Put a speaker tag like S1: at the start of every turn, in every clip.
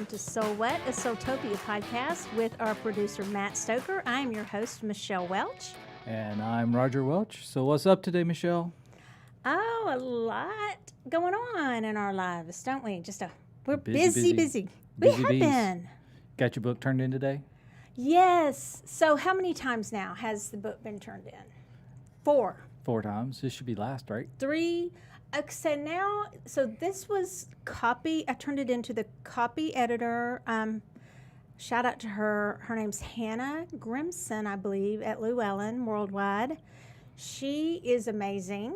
S1: welcome to SoulWhat, a Soultopia podcast with our producer, Matt Stoker. I'm your host, Michelle Welch.
S2: And I'm Roger Welch. So what's up today, Michelle?
S1: Oh, a lot going on in our lives, don't we? We're
S2: Busy.
S1: busy. We have been.
S2: Got your book turned in today?
S1: Yes. So how many times now has the book been turned in? 4.
S2: 4 times. This should be last, right?
S1: 3. So this was copy. I turned it into the copy editor. Shout out to her. Her name's Hannah Grimson, I believe, at Llewellyn Worldwide. She is amazing.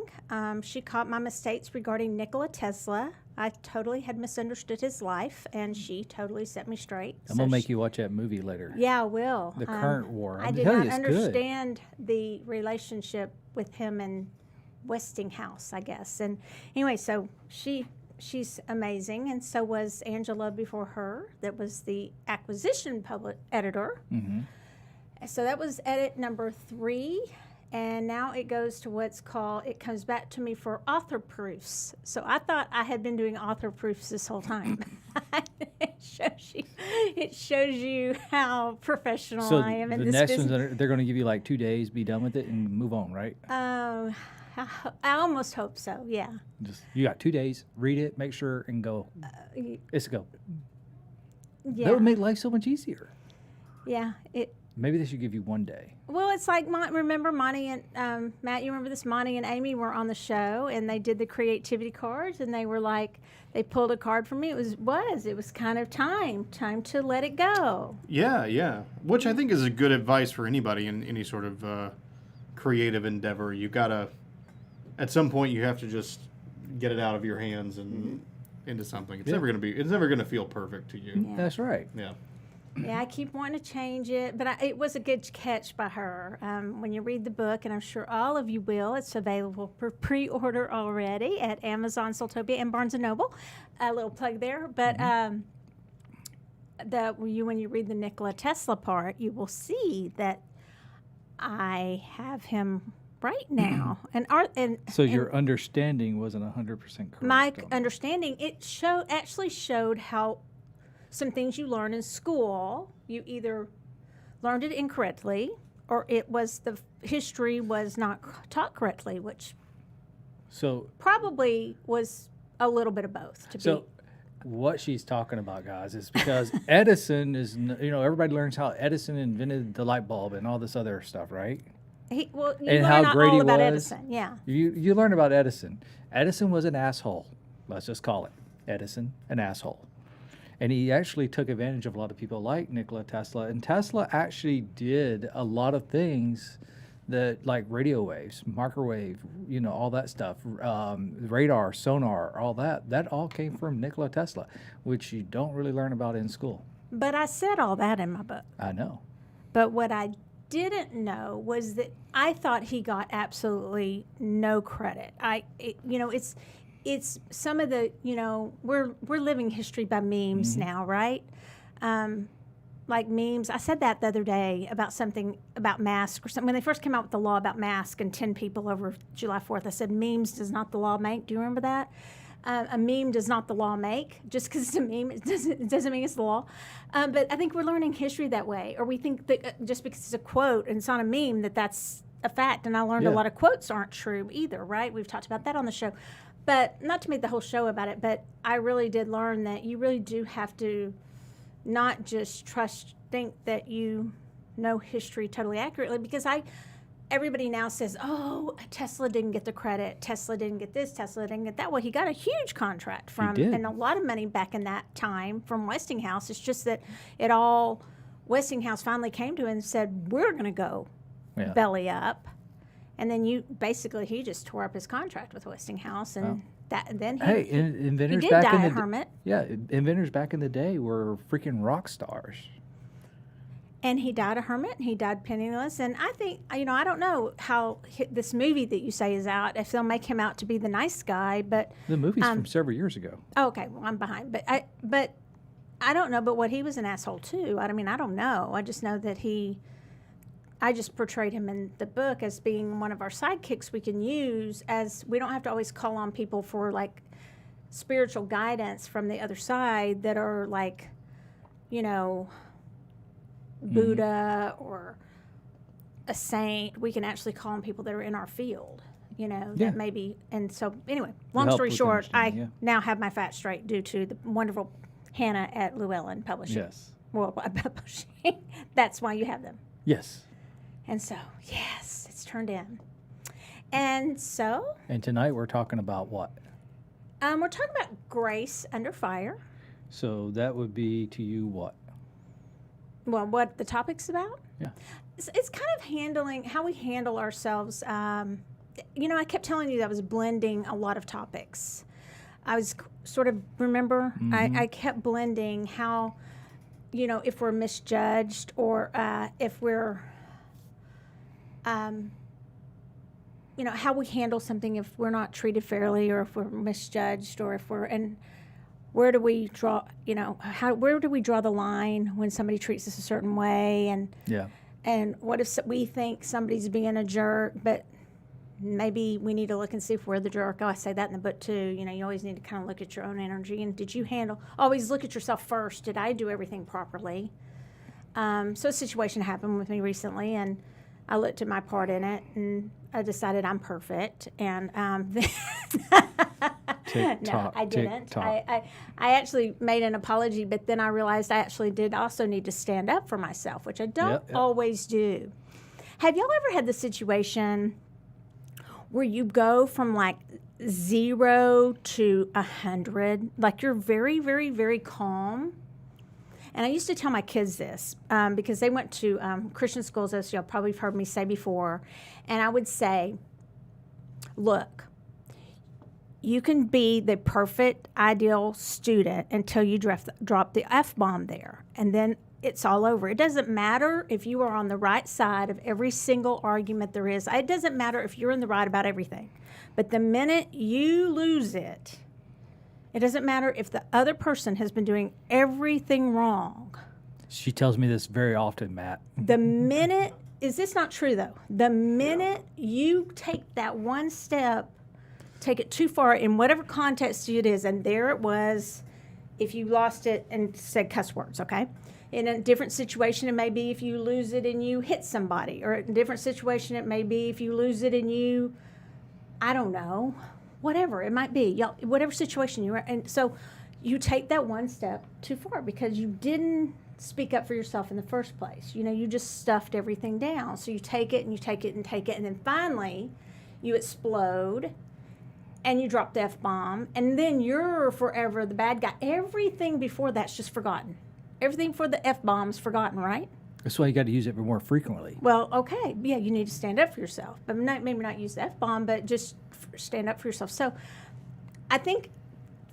S1: She caught my mistakes regarding Nikola Tesla. I totally had misunderstood his life, and she totally set me straight.
S2: I'm going to make you watch that movie later.
S1: Yeah, I will.
S2: The current war.
S1: I did not understand the relationship with him and Westinghouse, I guess. And anyway, so she's amazing, and so was Angela before her. That was the acquisition public editor.
S2: Mm-hmm.
S1: So that was edit number 3, and now it goes to it comes back to me for author proofs. So I thought I had been doing author proofs this whole time. It shows you how professional I am in this business.
S2: So the next ones, they're going to give you like 2 days, be done with it, and move on, right?
S1: I almost hope so, yeah.
S2: You got 2 days, read it, make sure, and go. It's a go.
S1: Yeah.
S2: That would make life so much easier.
S1: Yeah.
S2: Maybe they should give you 1 day.
S1: Well, it's like, remember Monty and, Matt, you remember this? Monty and Amy were on the show, and they did the creativity cards, and they were like, they pulled a card for me. It was kind of time to let it go.
S3: Yeah. Which I think is a good advice for anybody in any sort of creative endeavor. You gotta, at some point, you have to just get it out of your hands and into something. It's never gonna feel perfect to you.
S1: Yeah.
S2: That's right.
S3: Yeah.
S1: Yeah, I keep wanting to change it, but it was a good catch by her. When you read the book, and I'm sure all of you will, it's available for pre-order already at Amazon, Soultopia, and Barnes & Noble. A little plug there. But when you read the Nikola Tesla part, you will see that I have him right now.
S2: So your understanding wasn't 100% correct.
S1: My understanding, it actually showed how some things you learn in school, you either learned it incorrectly or the history was not taught correctly, which probably was a little bit of both.
S2: What she's talking about, guys, is because Edison is, everybody learns how Edison invented the light bulb and all this other stuff, right?
S1: You
S2: and
S1: learn
S2: how great
S1: all
S2: he
S1: about
S2: was.
S1: Edison, yeah.
S2: You learn about Edison. Edison was an asshole. Let's just call it Edison, an asshole. And he actually took advantage of a lot of people like Nikola Tesla. And Tesla actually did a lot of things that, like radio waves, microwave, all that stuff, radar, sonar, all that. That all came from Nikola Tesla, which you don't really learn about in school. But
S1: I said all that in my book.
S2: I know. But
S1: what I didn't know was that I thought he got absolutely no credit. It's some of the, we're living history by memes now, right? Like memes. I said that the other day about something about masks or something. When they first came out with the law about masks and 10 people over July 4th, I said memes does not the law make. Do you remember that? A meme does not the law make. Just because it's a meme, it doesn't mean it's the law. But I think we're learning history that way. Or we think that just because it's a quote and it's on a meme that's a fact. And I learned a lot of quotes aren't true either, right? We've talked about that on the show. But not to make the whole show about it, but I really did learn that you really do have to not just think that you know history totally accurately, because everybody now says, oh, Tesla didn't get the credit, Tesla didn't get this, Tesla didn't get that. Well, he got a huge contract and a lot of money back in that time from Westinghouse. It's just that Westinghouse finally came to him and said, we're going to go belly up. And then he just tore up his contract with Westinghouse, and
S2: inventors
S1: he did die a hermit.
S2: Inventors back in the day were freaking rock stars.
S1: And he died a hermit, and he died penniless. And I think, I don't know how this movie that you say is out, if they'll make him out to be the nice guy, but
S2: the movie's from several years ago.
S1: Oh, okay, well I'm behind, but I don't know. But what he was an asshole too. I don't know. I just know that I just portrayed him in the book as being one of our sidekicks we can use, as we don't have to always call on people for like spiritual guidance from the other side that are like you know, Buddha or a saint. We can actually call on people that are in our field, you know,
S2: Yeah.
S1: that maybe. And so, anyway, long
S2: help
S1: story
S2: with
S1: short, I
S2: understanding,
S1: now have my facts straight due to the wonderful Hannah at Llewellyn Publishing.
S2: Yes.
S1: Worldwide Publishing. That's why you have them.
S2: Yes.
S1: And so, yes, it's turned in. And so,
S2: And tonight we're talking about what?
S1: we're talking about grace under fire.
S2: So that would be to you what?
S1: Well, what the topic's about?
S2: Yeah.
S1: It's kind of handling how we handle ourselves. You know, I kept telling you that I was blending a lot of topics. I was sort of, remember, I kept blending how, you know, if we're misjudged or if we're, you know, how we handle something if we're not treated fairly or if we're misjudged or if we're, and where do we draw, you know, where do we draw the line when somebody treats us a certain way? And what if we think somebody's being a jerk, but maybe we need to look and see if we're the jerk. Oh, I say that in the book too. You know, you always need to kind of look at your own energy. And did you always look at yourself first. Did I do everything properly? So a situation happened with me recently, and I looked at my part in it, and I decided I'm perfect. And no, I didn't. I actually made an apology, but then I realized I actually did also need to stand up for myself, which I don't always do. Have y'all ever had the situation where you go from like 0 to 100, like you're very, very, very calm? And I used to tell my kids this because they went to Christian schools, as y'all probably have heard me say before. And I would say, look, you can be the perfect, ideal student until you drop the F-bomb there. And then it's all over. It doesn't matter if you are on the right side of every single argument there is. It doesn't matter if you're in the right about everything. But the minute you lose it, it doesn't matter if the other person has been doing everything wrong.
S2: She tells me this very often, Matt.
S1: The minute, is this not true though? The minute you take that one step, take it too far in whatever context it is, and there it was, if you lost it and said cuss words, okay? In a different situation, it may be if you lose it and you hit somebody. Or in a different situation, it may be if you lose it and you, I don't know, whatever it might be. Whatever situation you're in. And so you take that one step too far because you didn't speak up for yourself in the first place. You know, you just stuffed everything down. So you take it and you take it and take it. And then finally, you explode and you drop the F-bomb. And then you're forever the bad guy. Everything before that's just forgotten. Everything for the F-bomb's forgotten, right?
S2: That's why you got to use it more frequently.
S1: Well, okay. Yeah, you need to stand up for yourself. But maybe not use the F-bomb, but just stand up for yourself. So I think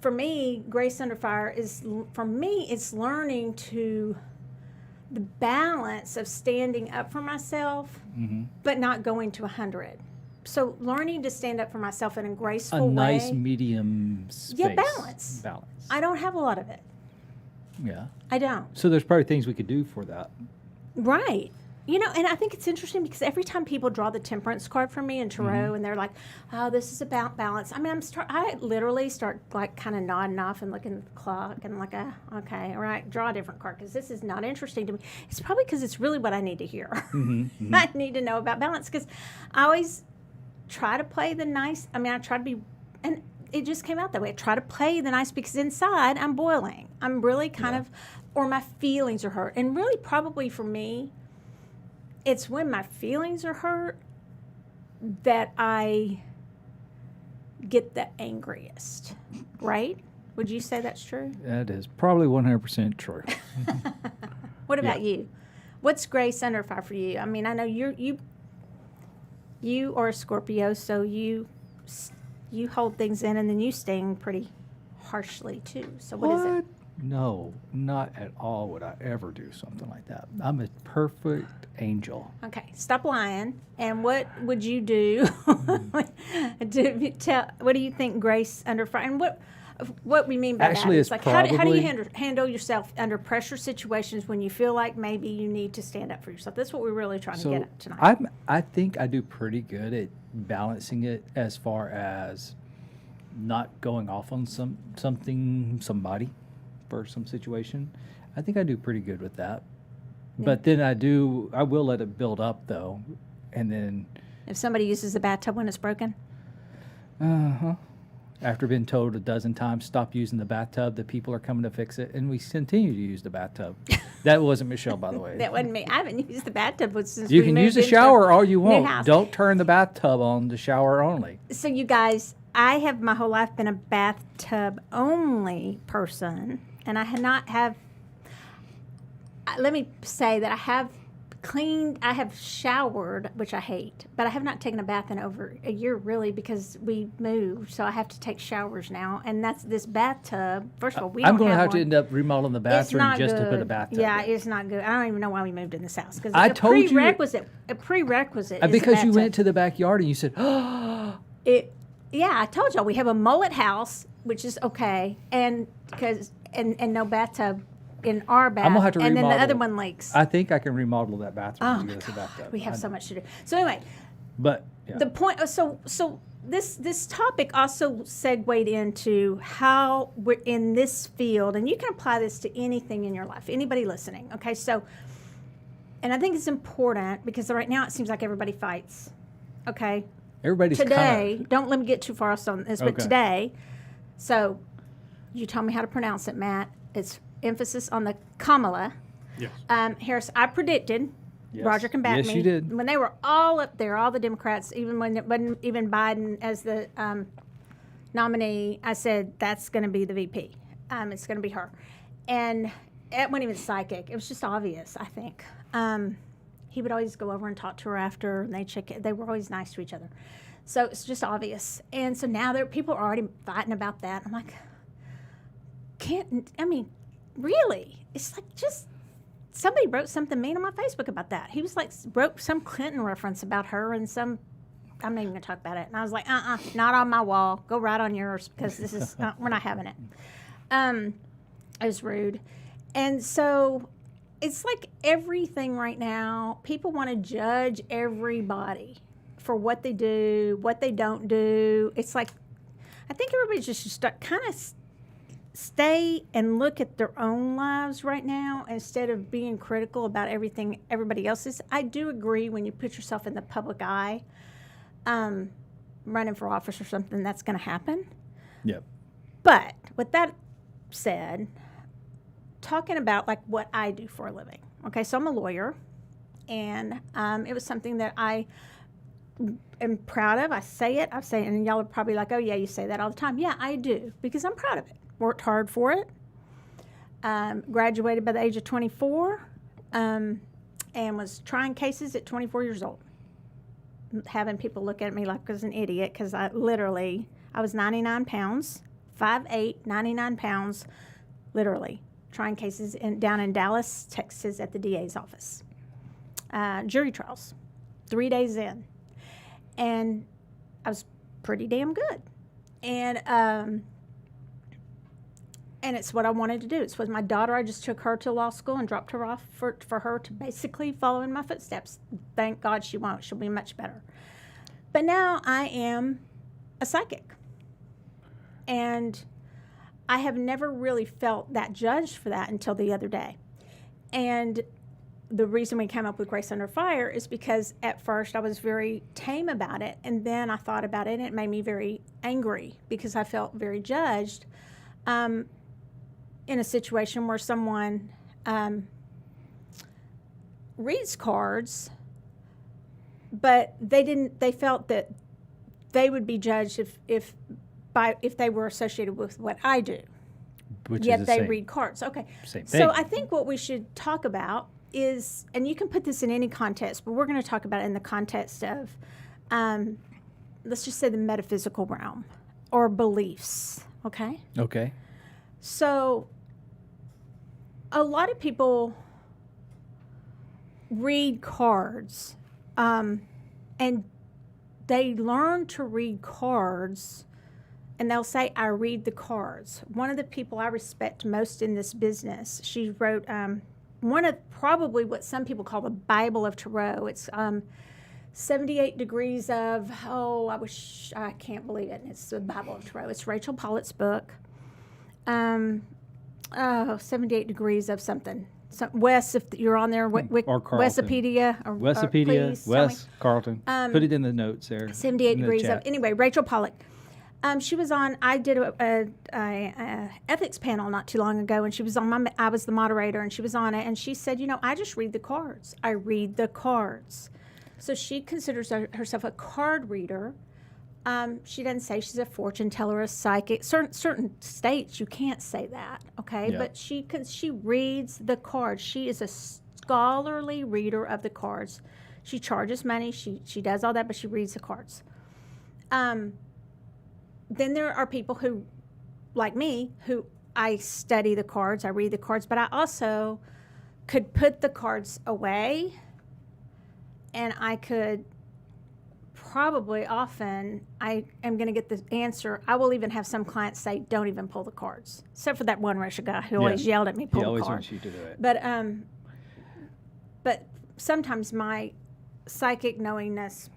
S1: for me, Grace Under Fire it's learning to the balance of standing up for myself, but not going to 100. So learning to stand up for myself in a graceful way.
S2: A nice medium space.
S1: Yeah, balance. I don't have a lot of it.
S2: Yeah.
S1: I don't.
S2: So there's probably things we could do for that.
S1: Right. You know, and I think it's interesting because every time people draw the temperance card for me in tarot and they're like, oh, this is about balance. I mean, I literally start like kind of nodding off and looking at the clock and like, okay, all right, draw a different card because this is not interesting to me. It's probably because it's really what I need to hear. I need to know about balance because I always try to play the nice. I mean, I try to be, and it just came out that way. I try to play the nice because inside I'm boiling. I'm really kind of, or my feelings are hurt. And really probably for me, it's when my feelings are hurt that I get the angriest, right? Would you say that's true?
S2: That is probably 100% true.
S1: What about you? What's Grace Under Fire for you? I mean, I know you are a Scorpio, so you hold things in and then you sting pretty harshly too. So what is it?
S2: No, not at all would I ever do something like that. I'm a perfect angel.
S1: Okay, stop lying. And what would you do? What do you think Grace Under Fire? And what we mean by
S2: Actually,
S1: that
S2: it's
S1: is like how do
S2: probably-
S1: you handle yourself under pressure situations when you feel like maybe you need to stand up for yourself? That's what we're really trying to get at tonight.
S2: I think I do pretty good at balancing it as far as not going off on somebody for some situation. I think I do pretty good with that. But then I will let it build up though. And then
S1: If somebody uses the bathtub when it's broken,
S2: after being told a dozen times, stop using the bathtub, the people are coming to fix it, and we continue to use the bathtub. That wasn't Michelle, by the way.
S1: that wasn't me. I haven't used the bathtub since
S2: You
S1: we
S2: can
S1: moved
S2: use the
S1: into
S2: shower all you
S1: new
S2: want.
S1: house.
S2: Don't turn the bathtub on, the shower only.
S1: So you guys, I have my whole life been a bathtub only person, and I had not have. Let me say that I have I have showered, which I hate, but I have not taken a bath in over a year, really, because we moved, so I have to take showers now. And that's this bathtub. First of all,
S2: I'm
S1: going to
S2: have to end up remodeling the bathroom just to put a bathtub.
S1: Yeah,
S2: in.
S1: it's not good. I don't even know why we moved in this house because
S2: I told you-
S1: a prerequisite is
S2: Because
S1: a
S2: you went
S1: bathtub.
S2: to the backyard and you said, "Oh,
S1: Yeah, I told y'all we have a mullet house, which is okay, and no bathtub in our bath.
S2: I'm gonna have to
S1: and then the
S2: remodel.
S1: other one leaks.
S2: I think I can remodel that bathroom
S1: Oh
S2: to
S1: my
S2: get us a bathtub."
S1: we have
S2: I
S1: so
S2: know.
S1: much to do. So anyway,
S2: But yeah.
S1: the point. So this topic also segued into how we're in this field, and you can apply this to anything in your life. Anybody listening, okay? So, and I think it's important because right now it seems like everybody fights. Okay,
S2: Everybody's
S1: today,
S2: kinda,
S1: don't let me get too far on this, but
S2: Okay.
S1: today, so you tell me how to pronounce it, Matt. It's emphasis on the Kamala
S3: Yes.
S1: Harris. I predicted.
S2: Yes.
S1: Roger can back
S2: Yes,
S1: me.
S2: you did.
S1: When they were all up there, all the Democrats, even when it wasn't even Biden as the nominee, I said that's going to be the VP. It's going to be her, and it wasn't even psychic. It was just obvious. I think he would always go over and talk to her after, and they were always nice to each other. So it's just obvious. And so now people are already fighting about that. I'm like, really? It's like just somebody wrote something mean on my Facebook about that. He was like, wrote some Clinton reference about her and some, I'm not even going to talk about it. And I was like, not on my wall. Go right on yours because this is, we're not having it. It was rude. And so it's like everything right now, people want to judge everybody for what they do, what they don't do. It's like, I think everybody just should start kind of stay and look at their own lives right now instead of being critical about everything everybody else is. I do agree when you put yourself in the public eye, running for office or something, that's going to happen.
S2: Yep.
S1: But with that said, talking about like what I do for a living. Okay, so I'm a lawyer, and it was something that I am proud of. I say it, and y'all are probably like, oh yeah, you say that all the time. Yeah, I do, because I'm proud of it. Worked hard for it. Graduated by the age of 24, and was trying cases at 24 years old. Having people look at me like I was an idiot because I was 99 pounds, 5'8", 99 pounds, literally trying cases down in Dallas, Texas at the DA's office. Jury trials, 3 days in. And I was pretty damn good. And it's what I wanted to do. It's with my daughter. I just took her to law school and dropped her off for her to basically follow in my footsteps. Thank God she won't. She'll be much better. But now I am a psychic. And I have never really felt that judged for that until the other day. And the reason we came up with Grace Under Fire is because at first I was very tame about it. And then I thought about it and it made me very angry because I felt very judged. In a situation where someone reads cards, but they felt that they would be judged if they were associated with what I do.
S2: Which
S1: Yet
S2: is the
S1: they
S2: same.
S1: read cards. Okay.
S2: Same
S1: So
S2: thing.
S1: I think what we should talk about is, and you can put this in any context, but we're going to talk about it in the context of, let's just say the metaphysical realm or beliefs. Okay.
S2: Okay.
S1: So a lot of people read cards, and they learn to read cards, and they'll say, I read the cards. One of the people I respect most in this business, she wrote one of probably what some people call the Bible of Tarot. It's 78 degrees of, I can't believe it. It's the Bible of Tarot. It's Rachel Pollitt's book. 78 degrees of something. So Wes, if you're on there,
S2: Or Carlton.
S1: Wesopedia. Or
S2: Wesopedia,
S1: please tell me.
S2: Wes, Carlton. Put it in the notes there.
S1: 78
S2: in the
S1: degrees
S2: chat.
S1: of, anyway, Rachel Pollack. She was on, I did a ethics panel not too long ago, and she was on I was the moderator, and she was on it, and she said, I just read the cards. I read the cards. So she considers herself a card reader. She doesn't say she's a fortune teller, a psychic. Certain states you can't say that, okay?
S2: Yeah.
S1: But she reads the cards. She is a scholarly reader of the cards. She charges money. She does all that, but she reads the cards. Then there are people who, like me, who I study the cards, I read the cards, but I also could put the cards away, and I could probably often, I am going to get the answer. I will even have some clients say, don't even pull the cards, except for that one Russian guy who always yelled at me, pull
S2: He
S1: the
S2: always
S1: card.
S2: wants you to do it.
S1: But sometimes my psychic knowingness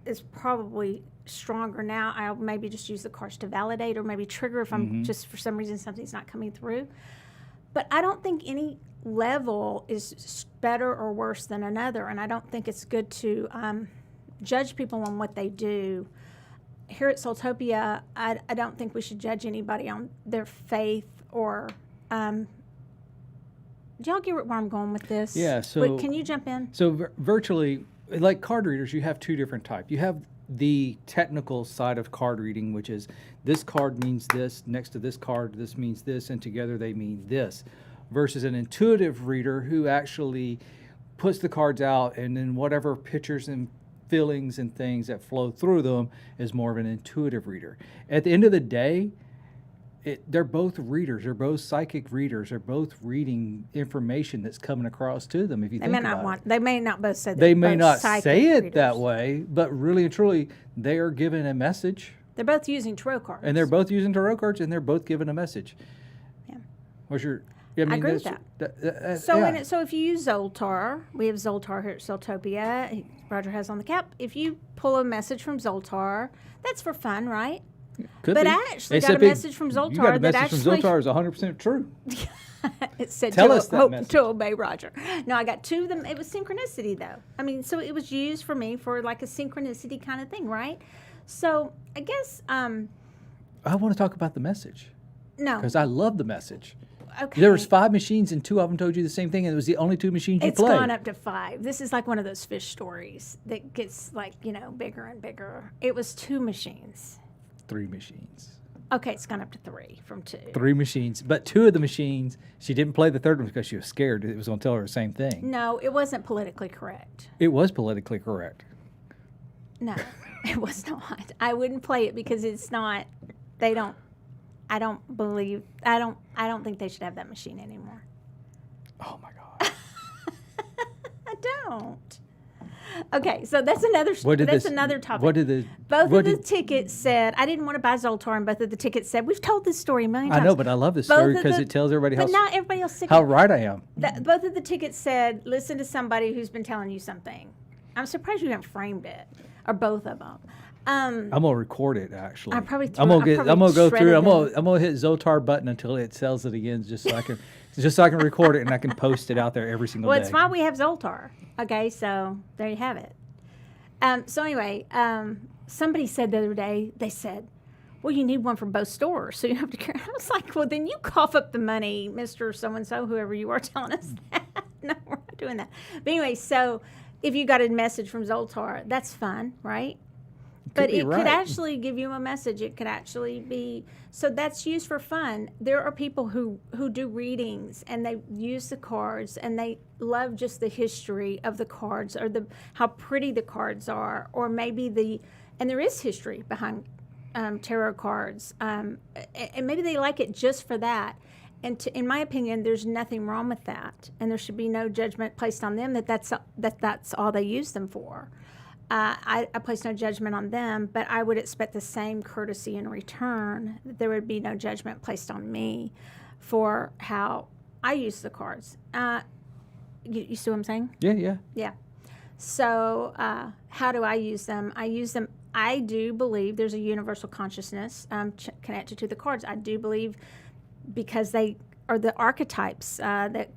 S1: is probably stronger now. I'll maybe just use the cards to validate or maybe trigger if I'm just for some reason something's not coming through. But I don't think any level is better or worse than another, and I don't think it's good to judge people on what they do. Here at Soultopia, I don't think we should judge anybody on their faith or do y'all get where I'm going with this?
S2: Yeah, so-
S1: Wait, can you jump in?
S2: So virtually, like card readers, you have two different types. You have the technical side of card reading, which is this card means this, next to this card, this means this, and together they mean this, versus an intuitive reader who actually puts the cards out, and then whatever pictures and feelings and things that flow through them is more of an intuitive reader. At the end of the day, they're both readers. They're both psychic readers. They're both reading information that's coming across to them. If you
S1: They
S2: think
S1: may
S2: about
S1: not
S2: it.
S1: want. They may not both say that.
S2: They may
S1: both
S2: not
S1: psychic
S2: say it
S1: readers.
S2: that way, but really and truly, they are given a message,
S1: They're both using tarot cards.
S2: and they're both using tarot cards, and they're both given a message.
S1: Yeah.
S2: What's your? I mean,
S1: agree with
S2: that's-
S1: So,
S2: yeah.
S1: so if you use Zoltar, we have Zoltar here at Soultopia. Roger has on the cap. If you pull a message from Zoltar, that's for fun, right?
S2: Could
S1: but
S2: be.
S1: I actually
S2: Except
S1: got a message from
S2: You got a
S1: Zoltar that
S2: message from
S1: actually
S2: Zoltar is 100% true.
S1: it said
S2: Tell
S1: to,
S2: us that
S1: hope
S2: message.
S1: to obey Roger. No, I got two of them. It was synchronicity though. I mean, so it was used for me for like a synchronicity kind of thing, right? So I guess
S2: I want to talk about the message
S1: no.
S2: because I love the message.
S1: Okay.
S2: There was 5 machines, and 2 of them told you the same thing, and it was the only 2 machines you
S1: It's
S2: played.
S1: gone up to 5. This is like one of those fish stories that gets like, bigger and bigger. It was 2 machines.
S2: 3 machines.
S1: Okay, it's gone up to 3 from 2.
S2: 3 machines, but 2 of the machines, she didn't play the third one because she was scared it was going to tell her the same thing.
S1: No, it wasn't politically correct.
S2: It was politically correct.
S1: No, it was not. I wouldn't play it because it's not. I don't think they should have that machine anymore.
S2: Oh my God.
S1: I don't. Okay, so that's another. Another topic.
S2: What did the?
S1: Both
S2: what
S1: of the
S2: did-
S1: tickets said, I didn't want to buy Zoltar, and both of the tickets said, we've told this story a million
S2: I
S1: times.
S2: know, but I love this
S1: Both
S2: story
S1: of
S2: because
S1: the-
S2: it tells everybody
S1: But not everybody else sick.
S2: how right I am.
S1: Both of the tickets said, listen to somebody who's been telling you something. I'm surprised you haven't framed it, or both of them.
S2: I'm gonna record it actually.
S1: I probably
S2: I'm gonna go
S1: shredded
S2: through.
S1: them.
S2: I'm gonna hit Zoltar button until it tells it again, just so I can record it and I can post it out there every single
S1: Well,
S2: day.
S1: it's why we have Zoltar. Okay, so there you have it. So anyway, somebody said the other day, they said, well, you need one from both stores, so you have to carry. I was like, well, then you cough up the money, Mr. So-and-so, whoever you are telling us that. No, we're not doing that. But anyway, so if you got a message from Zoltar, that's fun, right? But
S2: be
S1: it
S2: right.
S1: could actually give you a message. It could actually be, so that's used for fun. There are people who do readings and they use the cards and they love just the history of the cards or how pretty the cards are, or maybe and there is history behind tarot cards. And maybe they like it just for that. And in my opinion, there's nothing wrong with that. And there should be no judgment placed on them that's all they use them for. I place no judgment on them, but I would expect the same courtesy in return. That there would be no judgment placed on me for how I use the cards. You see what I'm saying?
S2: Yeah.
S1: Yeah. So how do I use them? I do believe there's a universal consciousness connected to the cards. I do believe because they are the archetypes that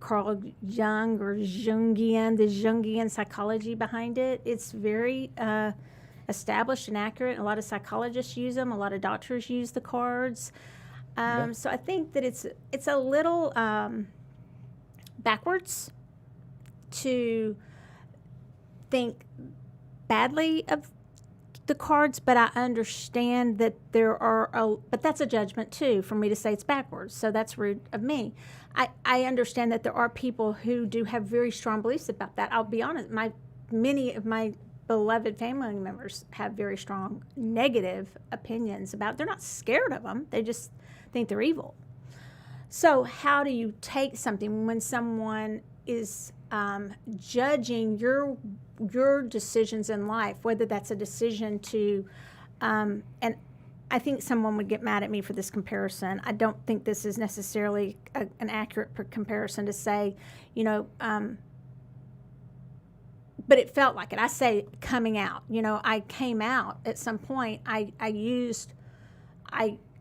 S1: Carl Jung or Jungian, the Jungian psychology behind it. It's very established and accurate. A lot of psychologists use them. A lot of doctors use the cards. So I think that it's a little backwards to think badly of the cards, but I understand that but that's a judgment too for me to say it's backwards. So that's rude of me. I understand that there are people who do have very strong beliefs about that. I'll be honest, many of my beloved family members have very strong negative opinions about it. They're not scared of them. They just think they're evil. So how do you take something when someone is judging your decisions in life, whether that's a decision to, and I think someone would get mad at me for this comparison. I don't think this is necessarily an accurate comparison to say, but it felt like it. I say coming out. I came out at some point.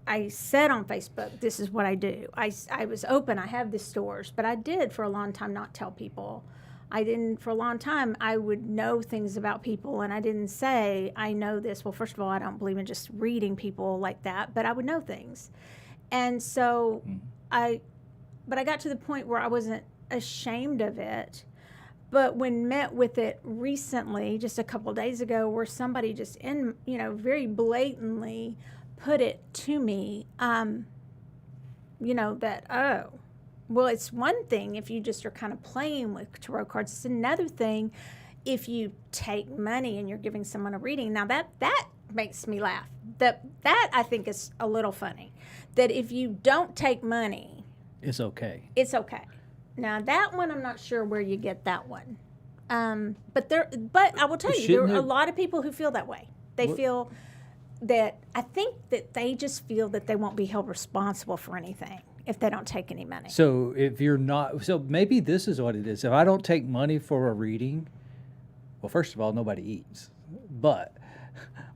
S1: I said on Facebook, this is what I do. I was open. I have the stores, but I did for a long time not tell people. I didn't, for a long time, I would know things about people, and I didn't say, I know this. Well, first of all, I don't believe in just reading people like that, but I would know things. And so I got to the point where I wasn't ashamed of it. But when met with it recently, just a couple of days ago, where somebody just very blatantly put it to me, well, it's one thing if you just are kind of playing with tarot cards. It's another thing if you take money and you're giving someone a reading. Now, that makes me laugh. That I think is a little funny. That if you don't take money,
S2: it's okay.
S1: It's okay. Now, that one, I'm not sure where you get that one. But I will tell you, there are a lot of people who feel that way. They feel that, I think that they just feel that they won't be held responsible for anything if they don't take any money.
S2: So if you're not, so maybe this is what it is. If I don't take money for a reading, well, first of all, nobody eats. But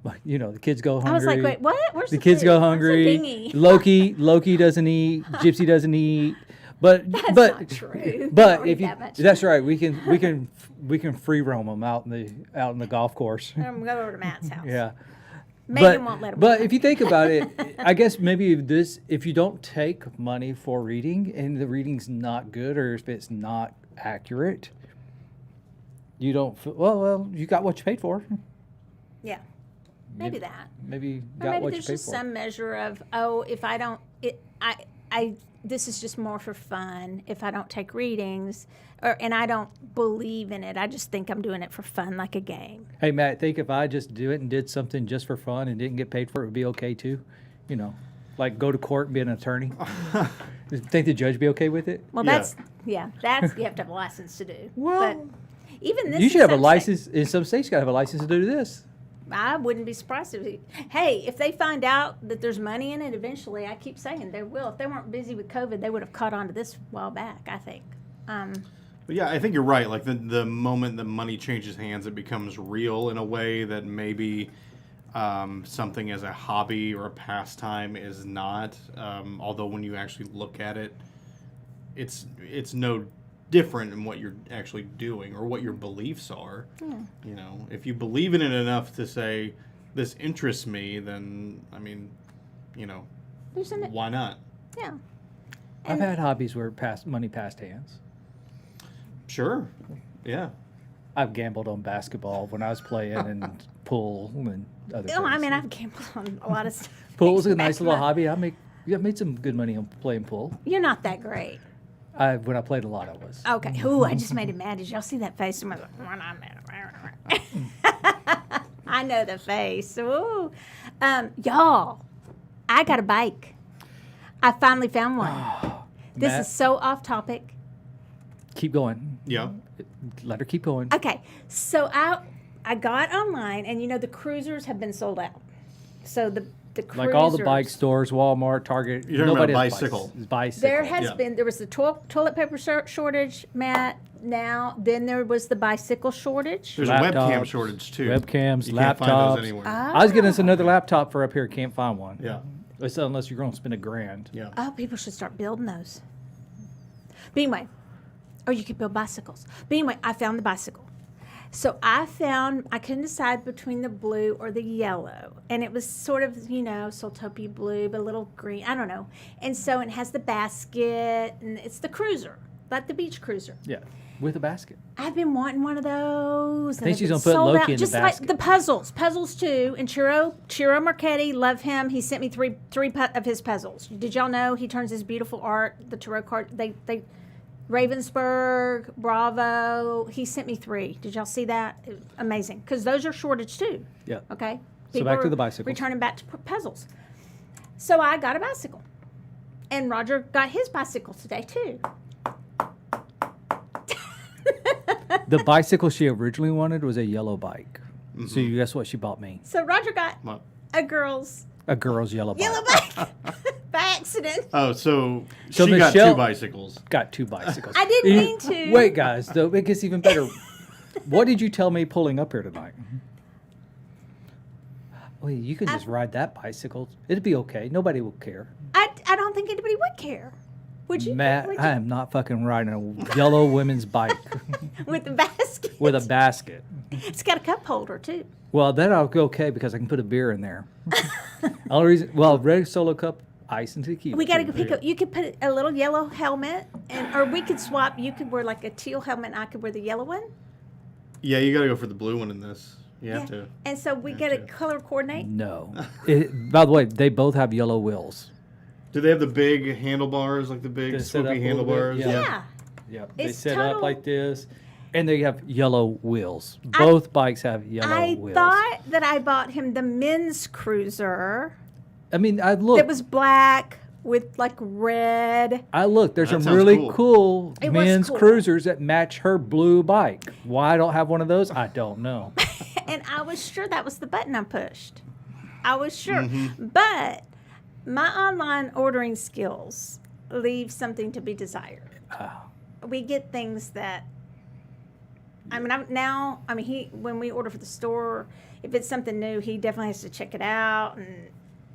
S2: the kids go hungry.
S1: I was like, wait, what? Where's
S2: the kids
S1: food?
S2: go hungry. Loki doesn't eat. Gypsy doesn't eat. But
S1: that's not true.
S2: But if that's right, we can free roam them out in the golf course.
S1: I'm gonna go over to Matt's house.
S2: Yeah.
S1: Maybe you won't let them.
S2: But if you think about it, I guess maybe if you don't take money for reading and the reading's not good or if it's not accurate, you don't feel, well, you got what you paid for.
S1: Yeah. Maybe that.
S2: Maybe you
S1: or
S2: got
S1: maybe
S2: what you
S1: there's
S2: paid
S1: just
S2: for.
S1: some measure of, if I don't, this is just more for fun. If I don't take readings, and I don't believe in it, I just think I'm doing it for fun, like a game.
S2: Hey, Matt, think if I just do it and did something just for fun and didn't get paid for it, would be okay too? Like go to court and be an attorney. Think the judge be okay with it?
S1: Well, that's you have to have a license to do.
S2: Well,
S1: but even this,
S2: you should have a license. In some states, you got to have a license to do this.
S1: I wouldn't be surprised if they find out that there's money in it eventually. I keep saying they will. If they weren't busy with COVID, they would have caught on to this a while back, I think.
S3: But yeah, I think you're right. Like the moment that money changes hands, it becomes real in a way that maybe something as a hobby or a pastime is not. Although when you actually look at it, it's no different in what you're actually doing or what your beliefs are. Yeah. If you believe in it enough to say this interests me, then why not?
S1: Yeah.
S2: I've had hobbies where money passed hands.
S3: Sure. Yeah.
S2: I've gambled on basketball when I was playing and pool and other things.
S1: I've gambled on a lot of stuff.
S2: Pool's a nice little hobby. I've made some good money on playing pool.
S1: You're not that great.
S2: When I played a lot, I was.
S1: Okay. Ooh, I just made him mad. Did y'all see that face? I know the face. Ooh. Y'all, I got a bike. I finally found one. This
S2: Matt,
S1: is so off topic.
S2: Keep going.
S3: Yeah.
S2: Let her keep going.
S1: Okay. So I got online, and the cruisers have been sold out. So the cruisers,
S2: like all the bike stores, Walmart, Target.
S3: You're talking
S2: nobody
S3: about
S2: has
S3: bicycle.
S2: Bicycle.
S1: There was the toilet paper shortage, Matt. Now, then there was the bicycle shortage.
S3: There's a webcam shortage too.
S2: Webcams,
S3: you
S2: laptops.
S3: Can't find those anywhere.
S2: I was getting us another laptop for up here. Can't find one.
S3: Yeah.
S2: It's unless you're going to spend $1,000.
S3: Yeah.
S1: Oh, people should start building those. But anyway, or you could build bicycles. But anyway, I found the bicycle. So I couldn't decide between the blue or the yellow. And it was sort of, Soultopia blue, but a little green. I don't know. And so it has the basket, and it's the cruiser, like the beach cruiser.
S2: Yeah, with a basket.
S1: I've been wanting one of those.
S2: I think she's
S1: going
S2: gonna
S1: to
S2: put Loki in the
S1: just
S2: basket.
S1: like the puzzles too. And Chiro Marchetti, love him. He sent me three of his puzzles. Did y'all know he turns his beautiful art, the tarot card? They Ravensburg, Bravo. He sent me 3. Did y'all see that? It was amazing, because those are shortage too.
S2: Yeah.
S1: Okay.
S2: So back to
S1: are
S2: the bicycles.
S1: Returning back to puzzles. So I got a bicycle, and Roger got his bicycle today too.
S2: The bicycle she originally wanted was a yellow bike. So you guess what she bought me?
S1: So Roger got
S3: What?
S1: a girl's
S2: A girl's yellow bike.
S1: yellow bike by accident.
S3: Oh, so
S2: So
S3: she got
S2: Michelle-
S3: 2 bicycles.
S2: Got 2 bicycles.
S1: I didn't mean to.
S2: Wait, guys, though it gets even better. What did you tell me pulling up here tonight? Wait, you can just ride that bicycle. It'd be okay. Nobody will care.
S1: I don't think anybody would care. Would you?
S2: Matt,
S1: Would you?
S2: I am not fucking riding a yellow women's bike
S1: With the basket.
S2: with a basket.
S1: It's got a cup holder too.
S2: Well, then I'll go okay because I can put a beer in there. Only reason, red Solo cup, ice and tequila.
S1: We got to go pick up. You could put a little yellow helmet, or we could swap. You could wear like a teal helmet, and I could wear the yellow one.
S3: Yeah, you got to go for the blue one in this. You have to.
S1: And so we got to color coordinate.
S2: No. By the way, they both have yellow wheels.
S3: Do they have the big handlebars, like the big
S2: They set up
S3: swoopy
S2: a little bit,
S3: handlebars?
S1: Yeah.
S2: Yep. They
S1: It's
S2: set up
S1: total-
S2: like this, and they have yellow wheels. Both bikes have yellow
S1: I
S2: wheels.
S1: thought that I bought him the men's cruiser
S2: I mean, I looked.
S1: that was black with like red.
S2: There's
S3: That
S2: some
S3: sounds
S2: really
S3: cool.
S2: cool
S1: It was
S2: men's
S1: cool.
S2: cruisers that match her blue bike. Why I don't have one of those, I don't know.
S1: And I was sure that was the button I pushed. I was sure.
S2: Mm-hmm.
S1: But my online ordering skills leave something to be desired. We get things that, when we order for the store, if it's something new, he definitely has to check it out. And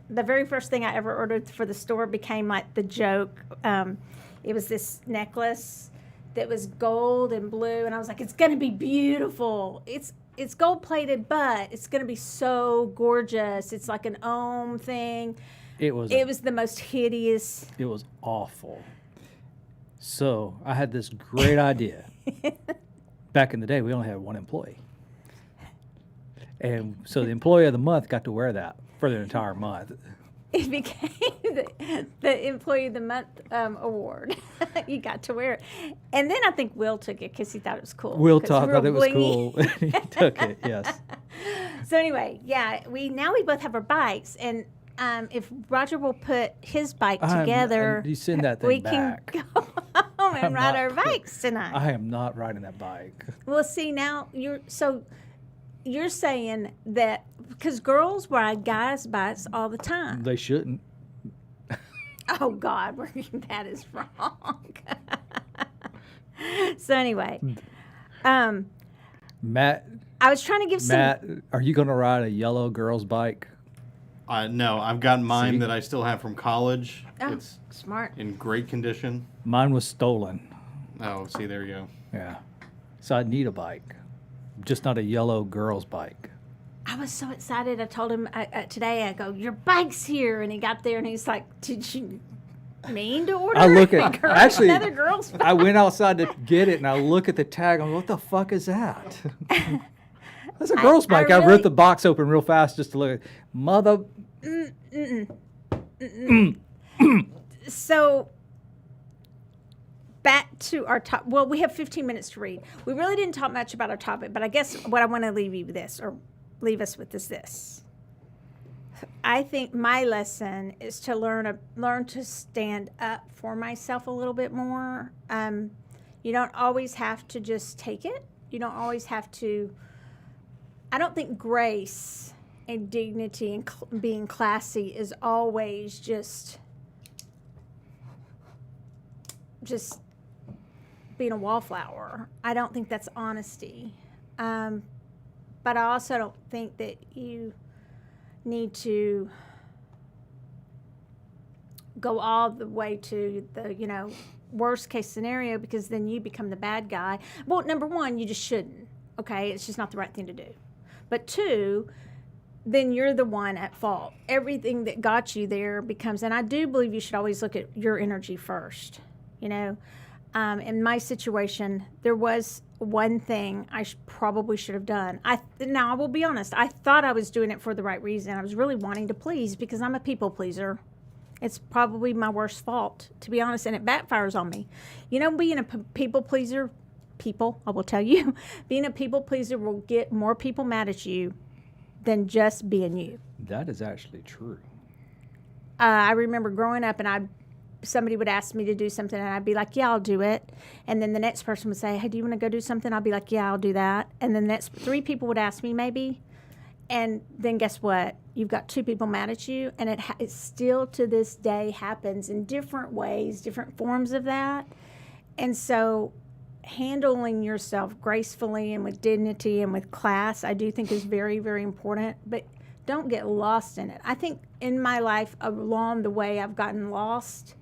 S1: the very first thing I ever ordered for the store became like the joke. It was this necklace that was gold and blue, and I was like, it's going to be beautiful. It's gold plated, but it's going to be so gorgeous. It's like an ohm thing.
S2: It was
S1: the most hideous.
S2: It was awful. So I had this great idea. Back in the day, we only had one employee. And so the employee of the month got to wear that for the entire month.
S1: It became the Employee of the Month award. You got to wear it. And then I think Will took it because he thought it was cool.
S2: Will
S1: 'cause
S2: thought
S1: real
S2: it was
S1: blingy.
S2: cool. He took it, yes.
S1: So anyway, yeah, we both have our bikes, and if Roger will put his bike together,
S2: you send that thing
S1: we
S2: back.
S1: can go home and
S2: I'm
S1: ride
S2: not
S1: our
S2: put-
S1: bikes tonight.
S2: I am not riding that bike.
S1: Well, see, now you're saying that because girls ride guys' bikes all the time.
S2: They shouldn't.
S1: Oh God, that is wrong. So anyway,
S2: Matt,
S1: I was trying to give some.
S2: are you going to ride a yellow girl's bike?
S3: No, I've got mine
S2: See?
S3: that I still have from college.
S1: Oh,
S3: It's
S1: smart.
S3: in great condition.
S2: Mine was stolen.
S3: Oh, see, there you go.
S2: Yeah. So I need a bike, just not a yellow girl's bike.
S1: I was so excited. I told him today. I go, your bike's here, and he got there, and he's like, "Did you mean to order?"
S2: I look at actually.
S1: another girl's bike.
S2: I went outside to get it, and I look at the tag. I'm like, "What the fuck is that?" That's a girl's bike. I
S1: really-
S2: ripped the box open real fast just to look. Mother.
S1: So back to our top. Well, we have 15 minutes to read. We really didn't talk much about our topic, but I guess what I want to leave you with this, or leave us with, is this. I think my lesson is to learn to stand up for myself a little bit more. You don't always have to just take it. You don't always have to. I don't think grace and dignity and being classy is always just being a wallflower. I don't think that's honesty. But I also don't think that you need to go all the way to the, worst case scenario, because then you become the bad guy. Well, number one, you just shouldn't. Okay, it's just not the right thing to do. But two, then you're the one at fault. Everything that got you there becomes, and I do believe you should always look at your energy first. In my situation, there was one thing I probably should have done. Now I will be honest. I thought I was doing it for the right reason. I was really wanting to please, because I'm a people pleaser. It's probably my worst fault, to be honest, and it backfires on me. Being a people pleaser, I will tell you, being a people pleaser will get more people mad at you than just being you.
S2: That is actually true.
S1: I remember growing up, and somebody would ask me to do something, and I'd be like, yeah, I'll do it. And then the next person would say, hey, do you want to go do something? I'll be like, yeah, I'll do that. And then the next 3 people would ask me maybe. And then guess what? You've got 2 people mad at you. And it still to this day happens in different ways, different forms of that. And so handling yourself gracefully and with dignity and with class, I do think is very, very important. But don't get lost in it. I think in my life along the way I've gotten lost.